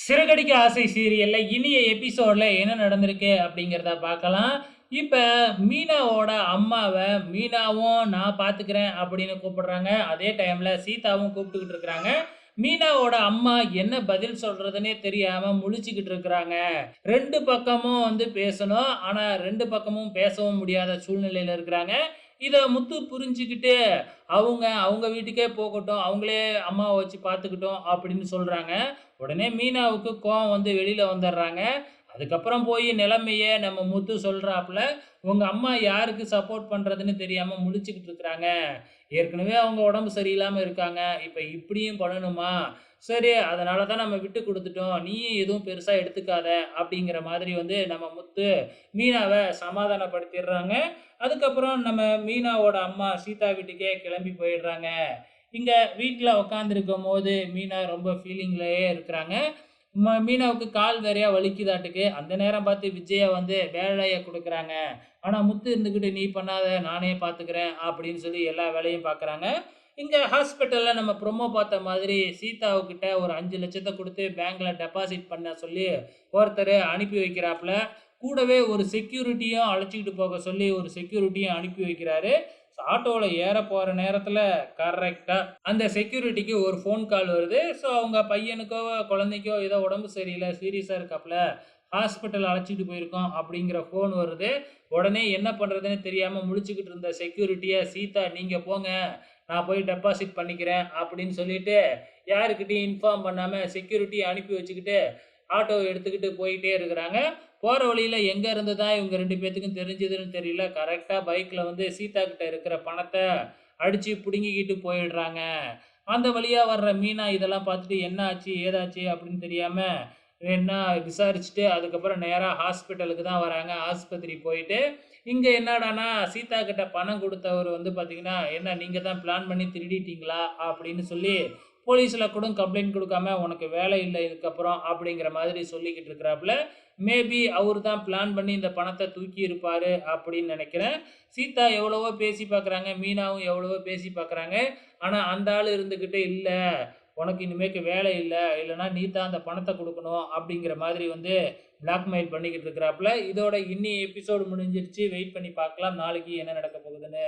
சிறகடிக்க ஆசை சீரியல்ல இனிய எபிசோட்ல என்ன நடந்திருக்கு அப்படிங்கிறத பார்க்கலாம். இப்ப மீனாவோட அம்மாவ மீனாவும் நான் பார்த்துக்கிறேன் அப்படின்னு கூப்பிடுறாங்க. அதே டைம்ல சீதாவும் கூப்பிட்டுக்கிட்டு இருக்கிறாங்க. மீனாவோட அம்மா என்ன பதில் சொல்றதுன்னே தெரியாம முழிச்சுக்கிட்டு இருக்கிறாங்க. 2 பக்கமும் பேசணும். ஆனா 2 பக்கமும் பேசவும் முடியாத சூழ்நிலையில இருக்கிறாங்க. இத முத்து புரிஞ்சுகிட்டு, அவங்க அவங்க வீட்டுக்கே போகட்டும். அவங்களே அம்மாவ வச்சு பார்த்துக்கட்டும் அப்படின்னு சொல்றாங்க. உடனே மீனாவுக்கு கோவம் வெளியில வந்துடுறாங்க. அதுக்கப்புறம் போய் நிலைமைய நம்ம முத்து சொல்றாப்புல, "உங்க அம்மா யாருக்கு சப்போர்ட் பண்றதுன்னு தெரியாம முழிச்சுக்கிட்டு இருக்கிறாங்க. ஏற்கனவே அவங்க உடம்பு சரியில்லாம இருக்காங்க. இப்ப இப்படியும் பண்ணணுமா? சரி அதனால தான் நம்ம விட்டு குடுத்துட்டோம். நீயும் எதுவும் பெருசா எடுத்துக்காத." அப்படிங்கிற மாதிரி நம்ம முத்து மீனாவ சமாதானப்படுத்திடுறாங்க. அதுக்கப்புறம் நம்ம மீனாவோட அம்மா சீதா வீட்டுக்கே கிளம்பி போயிடுறாங்க. இங்க வீட்ல உட்காந்துருக்கும்போது மீனா ரொம்ப ஃபீலிங்லயே இருக்கிறாங்க. மீனாவுக்கு கால் வேறையா வலிக்குதாட்டுக்கு. அந்த நேரம் பார்த்து விஜயா வேலைய குடுக்குறாங்க. ஆனா முத்து இருந்துகிட்டு, "நீ பண்ணாத நானே பார்த்துக்கிறேன்" அப்படின்னு சொல்லி எல்லா வேலையும் பார்க்குறாங்க. இங்க ஹாஸ்பிட்டல்ல நம்ம ப்ரோமோ பார்த்த மாதிரி சீதாவுக்கிட்ட ஒரு 5,00,000 குடுத்து பேங்க்ல டெபாசிட் பண்ண சொல்லி ஒருத்தரு அனுப்பி வைக்கிறாப்புல. கூடவே ஒரு செக்யூரிட்டியும் அழைச்சுக்கிட்டு போக சொல்லி ஒரு செக்யூரிட்டியும் அனுப்பி வைக்கிறாரு. ஆட்டோல ஏற போற நேரத்துல கரெக்ட்டா அந்த செக்யூரிட்டிக்கு ஒரு ஃபோன் கால் வருது. ஸோ அவங்க பையனுக்கோ, குழந்தைக்கோ ஏதோ உடம்பு சரியில்ல, சீரியஸா இருக்காப்புல. ஹாஸ்பிட்டல் அழைச்சிட்டு போயிருக்கோம் அப்படிங்கிற ஃபோன் வருது. உடனே என்ன பண்றதுன்னு தெரியாம முழிச்சுக்கிட்டு இருந்த செக்யூரிட்டிய, "சீதா நீங்க போங்க. நான் போய் டெபாசிட் பண்ணிக்கிறேன்" அப்படின்னு சொல்லிட்டு யாருக்கிட்டயும் இன்ஃபார்ம் பண்ணாம செக்யூரிட்டிய அனுப்பி வச்சுக்கிட்டு ஆட்டோவ எடுத்துக்கிட்டு போயிட்டே இருக்கிறாங்க. போற வழியில எங்க இருந்து தான் இவங்க 2 பேத்துக்கும் தெரிஞ்சதுன்னு தெரியல. கரெக்ட்டா பைக்ல சீதா கிட்ட இருக்கிற பணத்த அடிச்சு புடுங்கிக்கிட்டு போயிடுறாங்க. அந்த வழியா வர்ற மீனா இதெல்லாம் பார்த்துட்டு என்ன ஆச்சு? ஏதாச்சு? அப்படின்னு தெரியாம என்ன விசாரிச்சுட்டு அதுக்கப்புறம் நேரா ஹாஸ்பிட்டலுக்கு தான் வராங்க. ஆஸ்பத்திரி போயிட்டு, இங்க என்னடான்னா சீதா கிட்ட பணம் குடுத்தவரு பார்த்தீங்கன்னா, "என்ன நீங்க தான் பிளான் பண்ணி திருடிட்டீங்களா?" அப்படின்னு சொல்லி போலீஸ்ல கூட கம்ப்ளைண்ட் குடுக்காம, "உனக்கு வேலை இல்ல இதுக்கப்புறம்" அப்படிங்கிற மாதிரி சொல்லிக்கிட்டு இருக்கிறாப்புல. மேபி அவரு தான் பிளான் பண்ணி இந்த பணத்த தூக்கி இருப்பாரு அப்படின்னு நெனைக்கிறேன். சீதா எவ்வளவோ பேசி பார்க்குறாங்க. மீனாவும் எவ்வளவோ பேசி பார்க்குறாங்க. ஆனா அந்த ஆளு இருந்துகிட்டு, "இல்ல உனக்கு இனிமேக்கு வேலை இல்ல. இல்லன்னா நீ தான் அந்த பணத்த குடுக்கணும்." அப்படிங்கிற மாதிரி பிளாக்மெயில் பண்ணிக்கிட்டு இருக்கிறாப்புல. இதோட இன்னி எபிசோடு முடிஞ்சிருச்சு. வெயிட் பண்ணி பார்க்கலாம். நாளைக்கு என்ன நடக்க போகுதுன்னு.